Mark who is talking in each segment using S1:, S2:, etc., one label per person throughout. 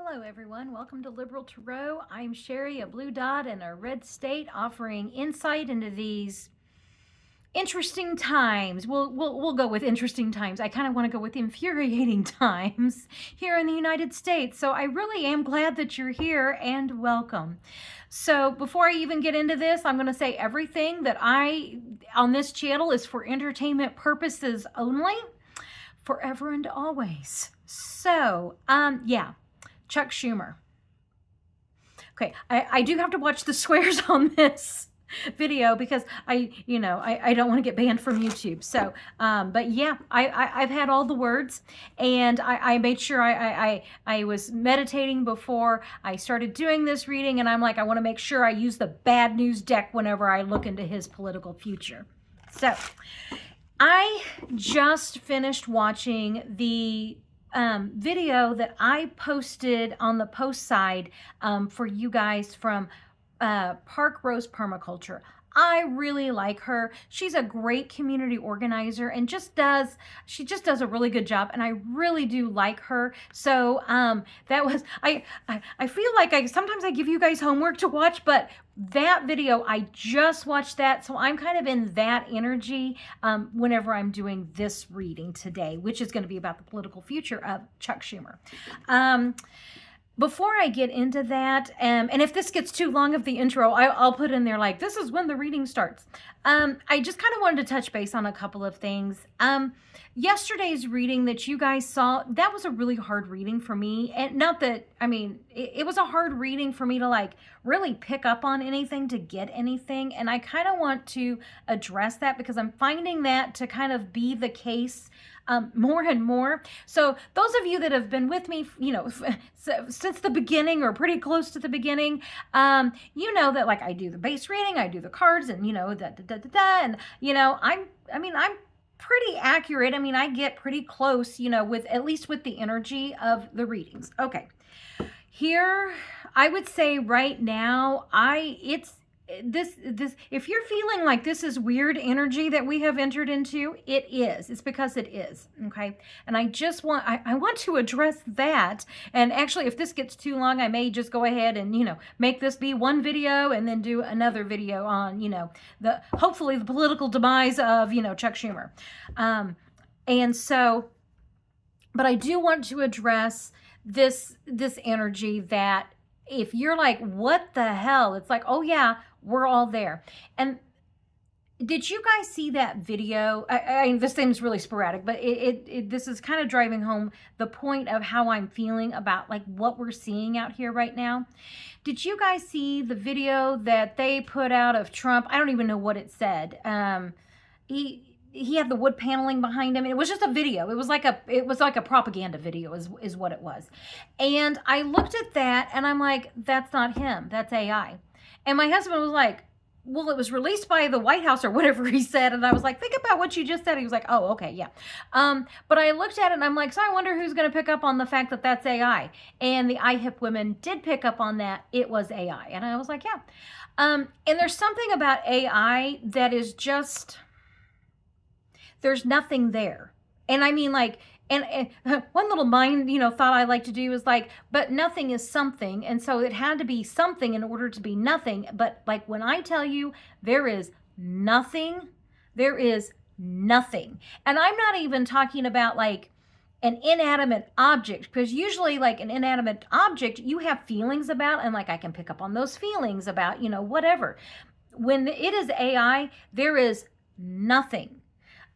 S1: Hello everyone, welcome to Liberal Tarot. I'm Sherry, a blue dot and a red state, offering insight into these interesting times. We'll go with interesting times. I kind of want to go with infuriating times here in the United States. So I really am glad that you're here and welcome. So before I even get into this, I'm going to say everything that on this channel is for entertainment purposes only, forever and always. So, yeah. Chuck Schumer. Okay, I do have to watch the swears on this video because I don't want to get banned from YouTube. So, but yeah, I've had all the words, and I made sure I was meditating before I started doing this reading, and I'm like, I want to make sure I use the bad news deck whenever I look into his political future. So, I just finished watching the video that I posted on the post side for you guys from Park Rose Permaculture. I really like her. She's a great community organizer and she just does a really good job, and I really do like her. So that was I feel like sometimes I give you guys homework to watch, but that video, I just watched that, so I'm kind of in that energy whenever I'm doing this reading today, which is going to be about the political future of Chuck Schumer. Before I get into that, and if this gets too long of the intro, I'll put in there like, this is when the reading starts. I just kind of wanted to touch base on a couple of things. Yesterday's reading that you guys saw, that was a really hard reading for me. And not that, I mean, it was a hard reading for me to like really pick up on anything, to get anything. And I kind of want to address that because I'm finding that to kind of be the case more and more. So those of you that have been with me, since the beginning or pretty close to the beginning, you know that like I do the base reading, I do the cards, and and I'm pretty accurate. I mean, I get pretty close, with at least with the energy of the readings. Okay. Here, I would say right now, this if you're feeling like this is weird energy that we have entered into, it's because it is. Okay. And I just want to address that. And actually, if this gets too long, I may just go ahead and make this be one video and then do another video on hopefully the political demise of Chuck Schumer. And so, but I do want to address this energy that if you're like, what the hell? It's like, oh yeah, we're all there. And did you guys see that video? This seems really sporadic, but this is kind of driving home the point of how I'm feeling about like what we're seeing out here right now. Did you guys see the video that they put out of Trump? I don't even know what it said. He had the wood paneling behind him, and it was just a video. It was like a propaganda video is what it was. And I looked at that and I'm like, that's not him, that's AI. And my husband was like, well, it was released by the White House or whatever he said. And I was like, think about what you just said. He was like, oh, okay, yeah. But I looked at it and I'm like, so I wonder who's going to pick up on the fact that that's AI. And the IHIP women did pick up on that. It was AI. And I was like, yeah. And there's something about AI that is just, there's nothing there. And I mean, like, and one little mind, thought I like to do is like, but nothing is something. And so it had to be something in order to be nothing. But like when I tell you there is nothing, there is nothing. And I'm not even talking about like an inanimate object, because usually like an inanimate object, you have feelings about, and like I can pick up on those feelings about, whatever. When it is AI, there is nothing.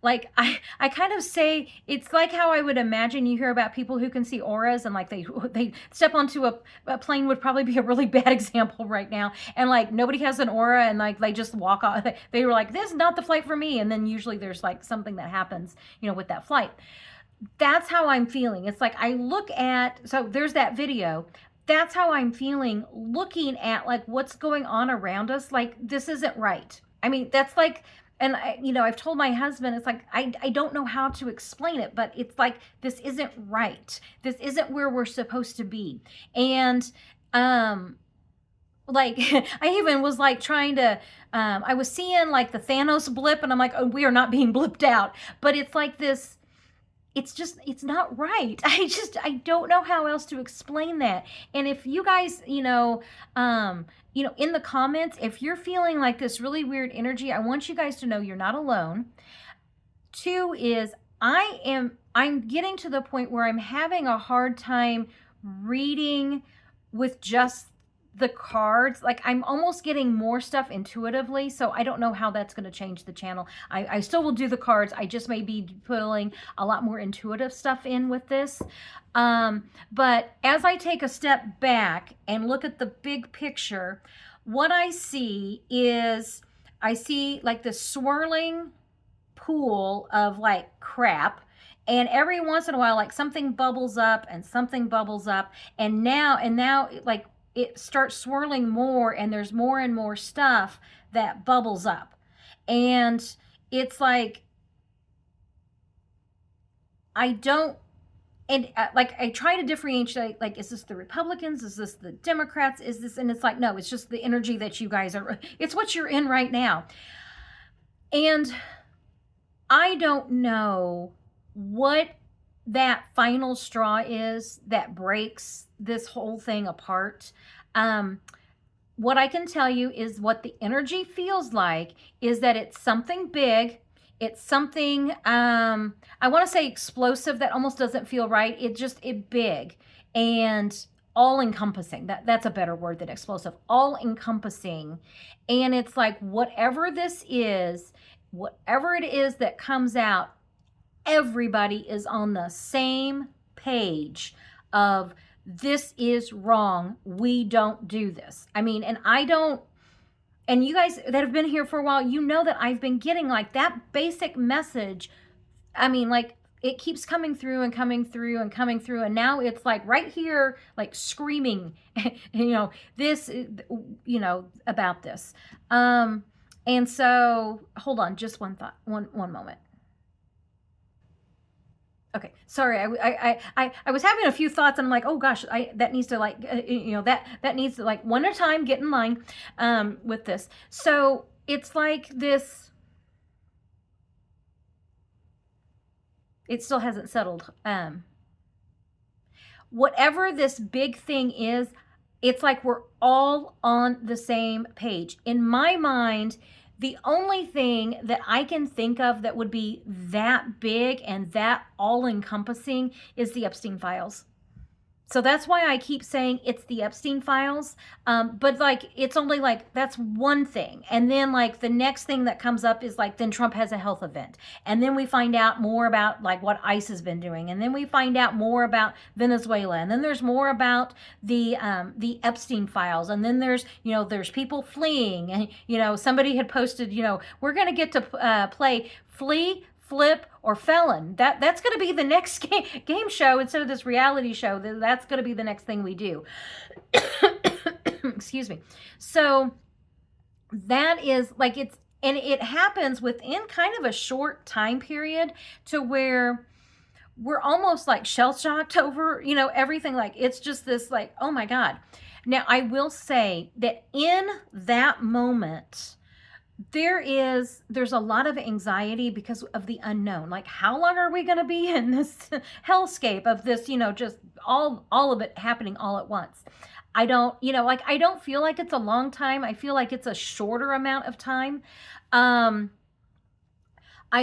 S1: Like I kind of say it's like how I would imagine you hear about people who can see auras, and like they step onto a plane would probably be a really bad example right now, and like nobody has an aura, and like they just walk off. They were like, this is not the flight for me, and then usually there's like something that happens with that flight. That's how I'm feeling. It's like I look at, so there's that video. That's how I'm feeling looking at like what's going on around us. Like this isn't right. I mean, that's like, and I've told my husband, it's like, I don't know how to explain it, but it's like, this isn't right. This isn't where we're supposed to be. And, like, I even was like trying to, I was seeing like the Thanos blip, and I'm like, oh, we are not being blipped out. But it's like this, it's not right. I don't know how else to explain that. And if you guys, in the comments, if you're feeling like this really weird energy, I want you guys to know you're not alone. Two is I'm getting to the point where I'm having a hard time reading with just the cards. Like, I'm almost getting more stuff intuitively, so I don't know how that's going to change the channel. I still will do the cards. I just may be putting a lot more intuitive stuff in with this. But as I take a step back and look at the big picture, what I see is like this swirling pool of like crap, and every once in a while like something bubbles up and something bubbles up, and now like it starts swirling more, and there's more and more stuff that bubbles up, and it's like I don't and like I try to differentiate, like, is this the Republicans, is this the Democrats, is this, and it's like, no, it's just the energy that you guys are, it's what you're in right now. And I don't know what that final straw is that breaks this whole thing apart. What I can tell you is what the energy feels like is that it's something big. It's something, I want to say explosive. That almost doesn't feel right. It big and all encompassing. That's a better word than explosive. All encompassing. And it's like, whatever it is that comes out, everybody is on the same page of, this is wrong. We don't do this. I mean, and you guys that have been here for a while, you know that I've been getting like that basic message. I mean, like, it keeps coming through and coming through and coming through. And now it's like right here, like screaming, this, about this. And so, hold on, just one thought, one moment. Okay, sorry, I was having a few thoughts, and I'm like, oh gosh, that needs to like, that needs to, like, one at a time, get in line with this. So it's like this, it still hasn't settled. Whatever this big thing is, it's like we're all on the same page. In my mind, the only thing that I can think of that would be that big and that all-encompassing is the Epstein files. So that's why I keep saying it's the Epstein files. But like, it's only like, that's one thing. And then like the next thing that comes up is like, then Trump has a health event. And then we find out more about like what ICE has been doing. And then we find out more about Venezuela. And then there's more about the Epstein files. And then there's people fleeing. And, somebody had posted, we're going to get to play Flee, Flip, or Felon. That's going to be the next game show instead of this reality show. That's going to be the next thing we do. Excuse me. So that is like, it happens within kind of a short time period to where we're almost like shell-shocked over, everything. Like, it's just this like, oh my God. Now, I will say that in that moment, there's a lot of anxiety because of the unknown. Like, how long are we going to be in this hellscape of this, just all of it happening all at once? I don't feel like it's a long time. I feel like it's a shorter amount of time. I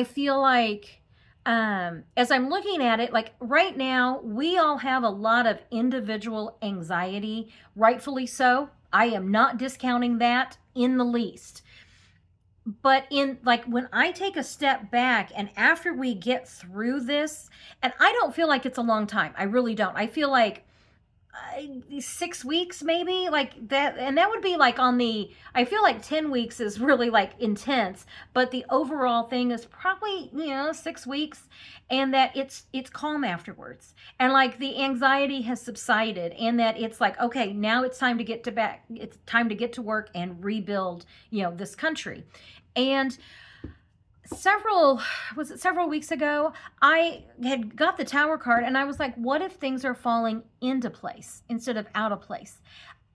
S1: feel like, as I'm looking at it, like right now, we all have a lot of individual anxiety, rightfully so. I am not discounting that in the least. But in like, when I take a step back and after we get through this, and I don't feel like it's a long time. I really don't. I feel like 6 weeks maybe, like that. And that would be like I feel like 10 weeks is really like intense, but the overall thing is probably, 6 weeks, and that it's calm afterwards. And like the anxiety has subsided, and that it's like, okay, now it's time to get to work and rebuild, this country. And several weeks ago, I had got the Tower card, and I was like, what if things are falling into place instead of out of place?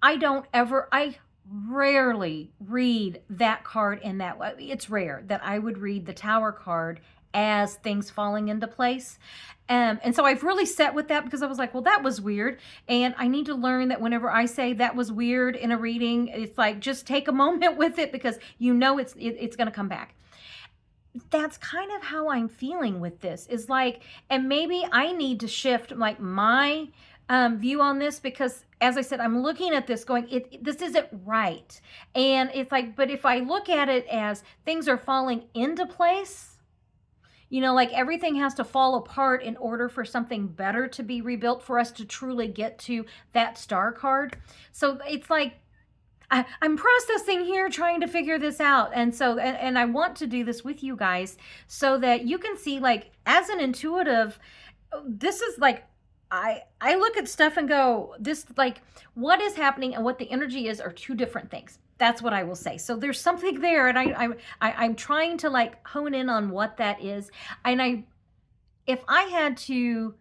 S1: I rarely read that card in that way. It's rare that I would read the Tower card as things falling into place. And so I've really sat with that because I was like, well, that was weird. And I need to learn that whenever I say that was weird in a reading, it's like, just take a moment with it because you know it's going to come back. That's kind of how I'm feeling with this, is like, and maybe I need to shift like my view on this, because as I said, I'm looking at this going, this isn't right. And it's like, but if I look at it as things are falling into place, like everything has to fall apart in order for something better to be rebuilt, for us to truly get to that star card. So it's like, I'm processing here, trying to figure this out. And so, and I want to do this with you guys so that you can see, like, as an intuitive, this is like, I look at stuff and go, this, like, what is happening and what the energy is are two different things. That's what I will say. So there's something there, and I'm trying to like hone in on what that is. And if I had to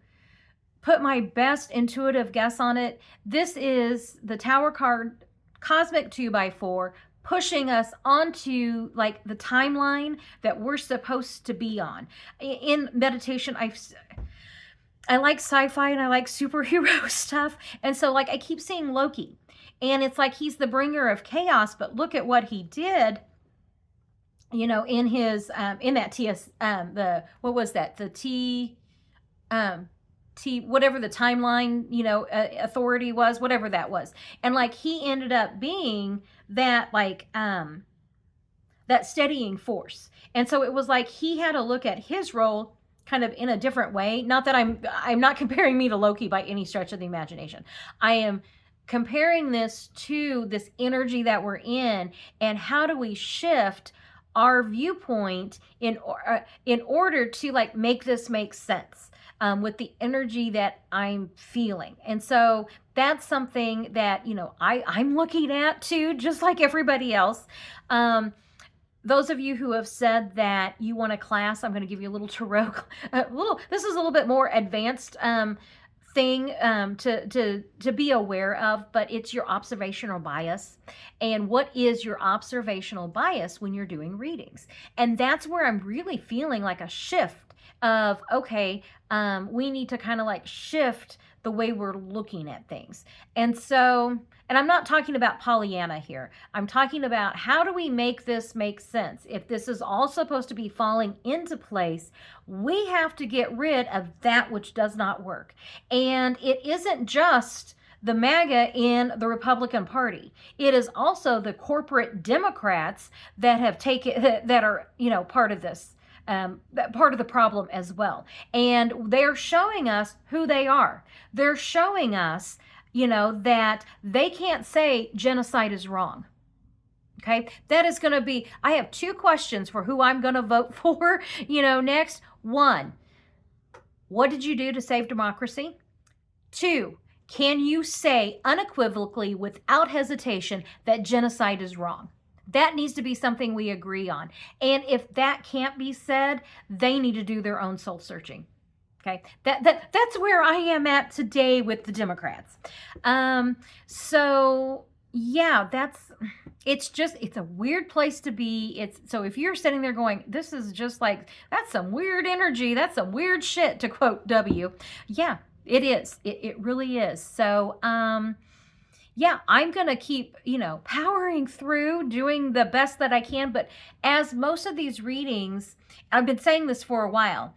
S1: put my best intuitive guess on it, this is the Tower card, Cosmic 2x4, pushing us onto like the timeline that we're supposed to be on. In meditation, I like sci-fi and I like superhero stuff. And so like I keep seeing Loki, and it's like he's the bringer of chaos, but look at what he did, in his, in that what was that? The whatever the timeline, authority was, whatever that was. And like, he ended up being that, like, that steadying force. And so it was like, he had to look at his role kind of in a different way. Not that I'm not comparing me to Loki by any stretch of the imagination. I am comparing this to this energy that we're in, and how do we shift our viewpoint in order to like make this make sense with the energy that I'm feeling. And so that's something that, I'm looking at too, just like everybody else. Those of you who have said that you want a class, I'm going to give you a little tarot, this is a little bit more advanced thing to be aware of, but it's your observational bias. And what is your observational bias when you're doing readings? And that's where I'm really feeling like a shift of, okay, we need to kind of like shift the way we're looking at things. And so, and I'm not talking about Pollyanna here. I'm talking about, how do we make this make sense? If this is all supposed to be falling into place, we have to get rid of that which does not work. And it isn't just the MAGA in the Republican Party. It is also the corporate Democrats that have that are, part of this. That part of the problem as well. And they're showing us who they are. They're showing us, that they can't say genocide is wrong. Okay, that is going to be, I have two questions for who I'm going to vote for, next. One, what did you do to save democracy? Two, can you say unequivocally, without hesitation, that genocide is wrong? That needs to be something we agree on. And if that can't be said, they need to do their own soul searching. Okay, that's where I am at today with the Democrats. So yeah, it's a weird place to be. So if you're sitting there going, this is just like, that's some weird energy, that's some weird shit, to quote W. Yeah, it is. It really is. So, yeah, I'm going to keep, powering through, doing the best that I can. But as most of these readings, I've been saying this for a while,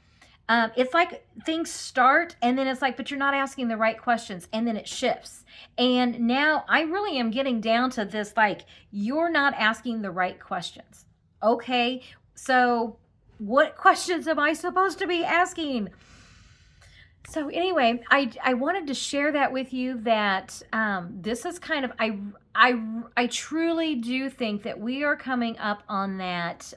S1: it's like things start and then it's like, but you're not asking the right questions, and then it shifts. And now I really am getting down to this, like, you're not asking the right questions. Okay, so what questions am I supposed to be asking? So anyway, I wanted to share that with you, that this is kind of, I truly do think that we are coming up on that,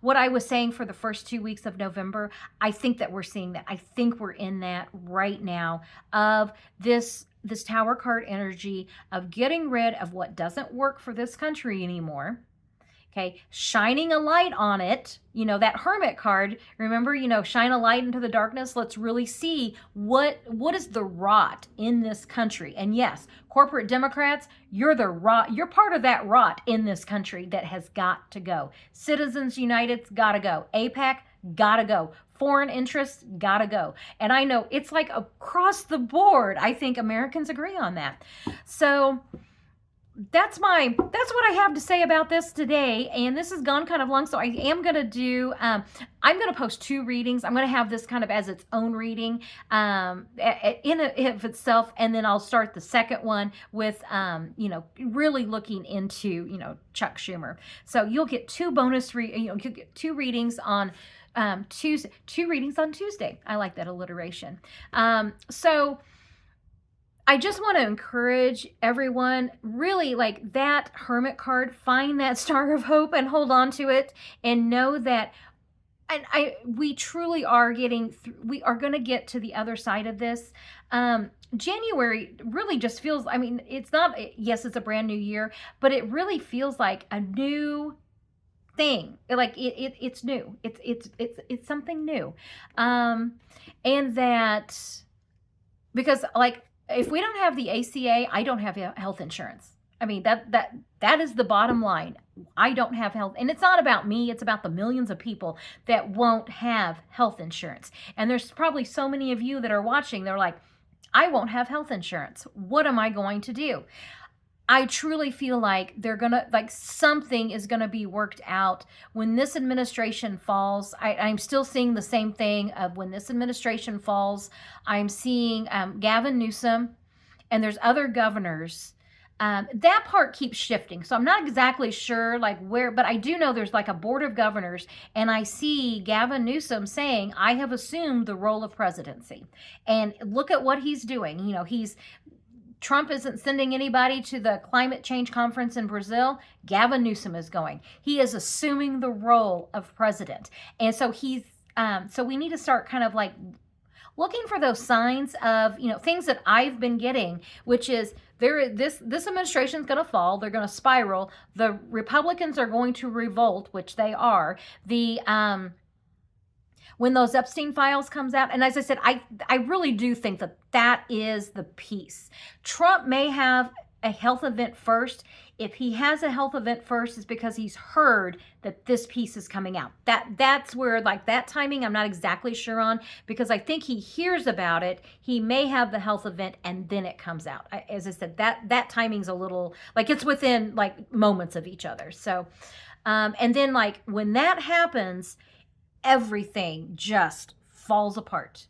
S1: what I was saying for the first 2 weeks of November. I think that we're seeing that. I think we're in that right now, of this Tower card energy of getting rid of what doesn't work for this country anymore. Okay, shining a light on it, that Hermit card, remember, shine a light into the darkness. Let's really see what is the rot in this country. And yes, corporate Democrats, you're part of that rot in this country that has got to go. Citizens United's got to go. AIPAC gotta go. Foreign interests, gotta go. And I know it's like across the board. I think Americans agree on that. So that's what I have to say about this today. And this has gone kind of long, so I am going to do I'm going to post 2 readings. I'm going to have this kind of as its own reading in of itself, and then I'll start the second one with really looking into Chuck Schumer. So you'll get 2 you'll get 2 readings on Tuesday. 2 readings on Tuesday. I like that alliteration. So I just want to encourage everyone, really, like that Hermit card, find that star of hope and hold on to it, and know that we truly are we are going to get to the other side of this. January really just feels, it's not, yes, it's a brand new year, but it really feels like a new thing. Like it's new. It's something new. And that, because like, if we don't have the ACA, I don't have health insurance. That is the bottom line. I don't have health, and it's not about me, it's about the millions of people that won't have health insurance. And there's probably so many of you that are watching, they're like, I won't have health insurance. What am I going to do? I truly feel like something is gonna be worked out when this administration falls. I'm still seeing the same thing of when this administration falls. I'm seeing Gavin Newsom, and there's other governors. That part keeps shifting, so I'm not exactly sure like where, but I do know there's like a board of governors, and I see Gavin Newsom saying, I have assumed the role of presidency. And look at what he's doing. Trump isn't sending anybody to the climate change conference in Brazil. Gavin Newsom is going. He is assuming the role of president. And so so we need to start kind of like looking for those signs of, things that I've been getting, which is this administration is going to fall. They're going to spiral. The Republicans are going to revolt, which they are. When those Epstein files comes out. And as I said, I really do think that is the piece. Trump may have a health event first. If he has a health event first, it's because he's heard that this piece is coming out. That's where, like, that timing I'm not exactly sure on, because I think he hears about it. He may have the health event and then it comes out. As I said, that timing's a little, like, it's within like moments of each other. So, and then like when that happens, everything just falls apart.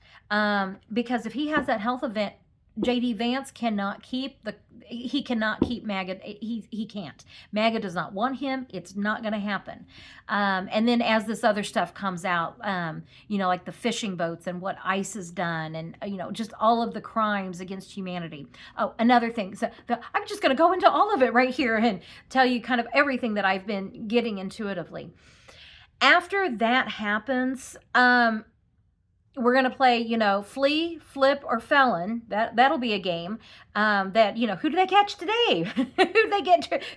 S1: Because if he has that health event, JD Vance cannot keep MAGA. He can't. MAGA does not want him. It's not going to happen. And then as this other stuff comes out, like the fishing boats and what ICE has done, and just all of the crimes against humanity. Oh, another thing. So I'm just going to go into all of it right here and tell you kind of everything that I've been getting intuitively. After that happens, we're going to play, flee, flip, or felon. That'll be a game. Who do they catch today?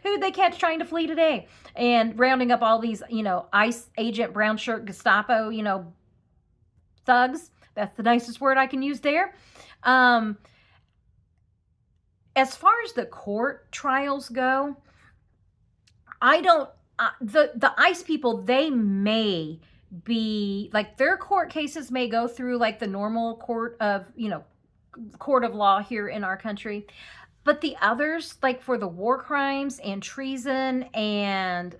S1: Who they catch trying to flee today? And rounding up all these, ICE agent, brown shirt, Gestapo, thugs. That's the nicest word I can use there. As far as the court trials go, the ICE people, they may be like, their court cases may go through like the normal court of law here in our country, but the others, like for the war crimes and treason and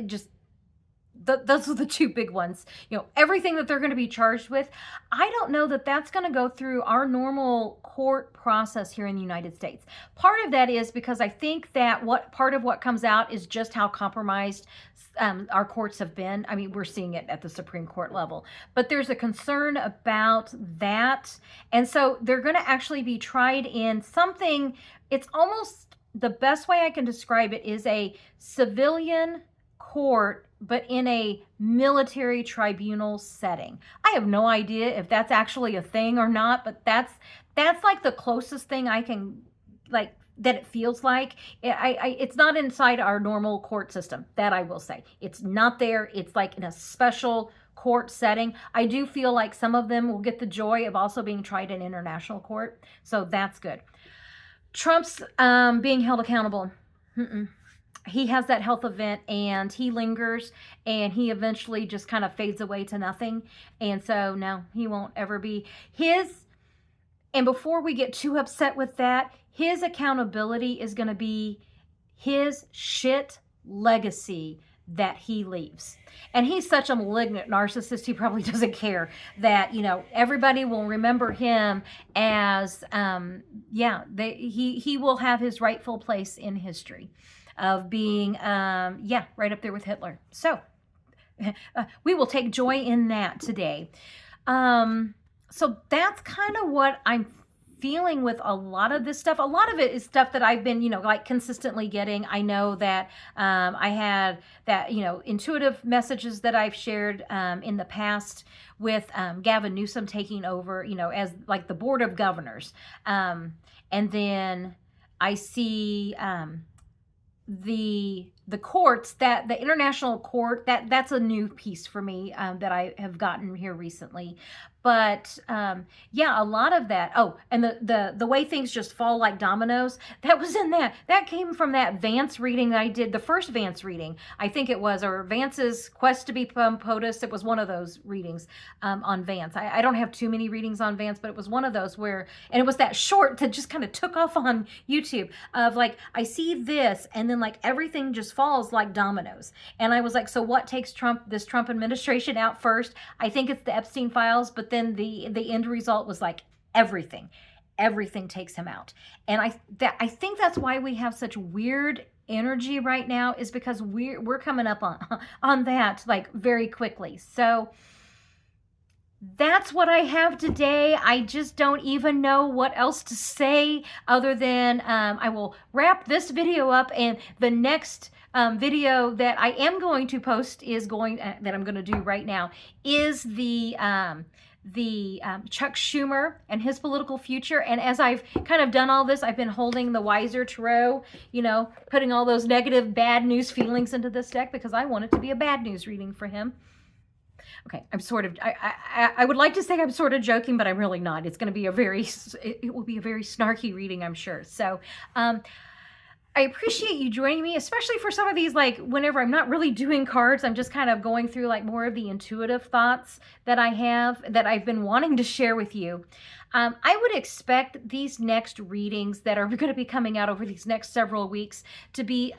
S1: just those are the 2 big ones. Everything that they're going to be charged with, I don't know that that's going to go through our normal court process here in the United States. Part of that is because I think that part of what comes out is just how compromised our courts have been. We're seeing it at the Supreme Court level, but there's a concern about that. And so they're going to actually be tried in something, it's almost, the best way I can describe it is a civilian court, but in a military tribunal setting. I have no idea if that's actually a thing or not, but that's like the closest thing I can, like, that it feels like. It's not inside our normal court system, that I will say. It's not there. It's like in a special court setting. I do feel like some of them will get the joy of also being tried in international court, so that's good. Trump's being held accountable. he has that health event and he lingers and he eventually just kind of fades away to nothing. And so no, he won't ever be his. And before we get too upset with that, his accountability is going to be his shit legacy that he leaves. And he's such a malignant narcissist, he probably doesn't care that, everybody will remember him as, he will have his rightful place in history of being, right up there with Hitler. So we will take joy in that today. So that's kind of what I'm feeling with a lot of this stuff. A lot of it is stuff that I've been, like consistently getting. I know that I had that, intuitive messages that I've shared in the past with Gavin Newsom taking over, as like the Board of Governors. And then I see the courts, that the international court, that's a new piece for me that I have gotten here recently. But a lot of that. Oh, and the way things just fall like dominoes, that was in that came from that Vance reading that I did, the first Vance reading, I think it was, or Vance's Quest to be POTUS. It was one of those readings on Vance. I don't have too many readings on Vance, but it was one of those where, and it was that short that just kind of took off on YouTube of like, I see this, and then like everything just falls like dominoes. And I was like, so what takes this Trump administration out first? I think it's the Epstein files, but then the end result was like everything takes him out. And I think that's why we have such weird energy right now, is because we're coming up on that like very quickly. So that's what I have today. I just don't even know what else to say other than I will wrap this video up, and the next video that I am going to post is that I'm going to do right now is the Chuck Schumer and his political future. And as I've kind of done all this, I've been holding the Wiser Tarot, putting all those negative bad news feelings into this deck because I want it to be a bad news reading for him. Okay, I would like to say I'm sort of joking, but I'm really not. It's going to be it will be a very snarky reading, I'm sure. So, I appreciate you joining me, especially for some of these, like whenever I'm not really doing cards, I'm just kind of going through like more of the intuitive thoughts that I have that I've been wanting to share with you. I would expect these next readings that are going to be coming out over these next several weeks to be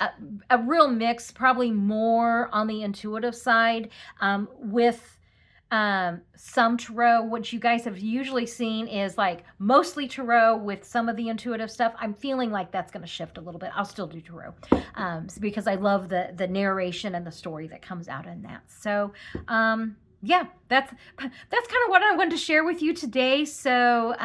S1: a real mix, probably more on the intuitive side with some tarot. What you guys have usually seen is like mostly tarot with some of the intuitive stuff. I'm feeling like that's going to shift a little bit. I'll still do tarot because I love the narration and the story that comes out in that. So that's kind of what I wanted to share with you today. So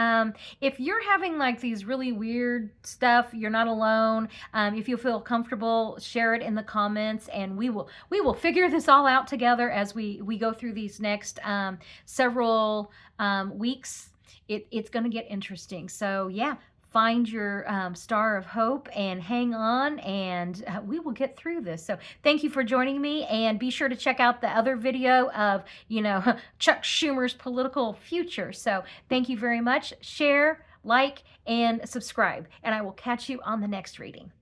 S1: if you're having like these really weird stuff, you're not alone. If you feel comfortable, share it in the comments, and we will figure this all out together as we go through these next several weeks. It's going to get interesting. So find your star of hope and hang on, and we will get through this. So thank you for joining me, and be sure to check out the other video of, Chuck Schumer's political future. So thank you very much. Share, like, and subscribe, and I will catch you on the next reading.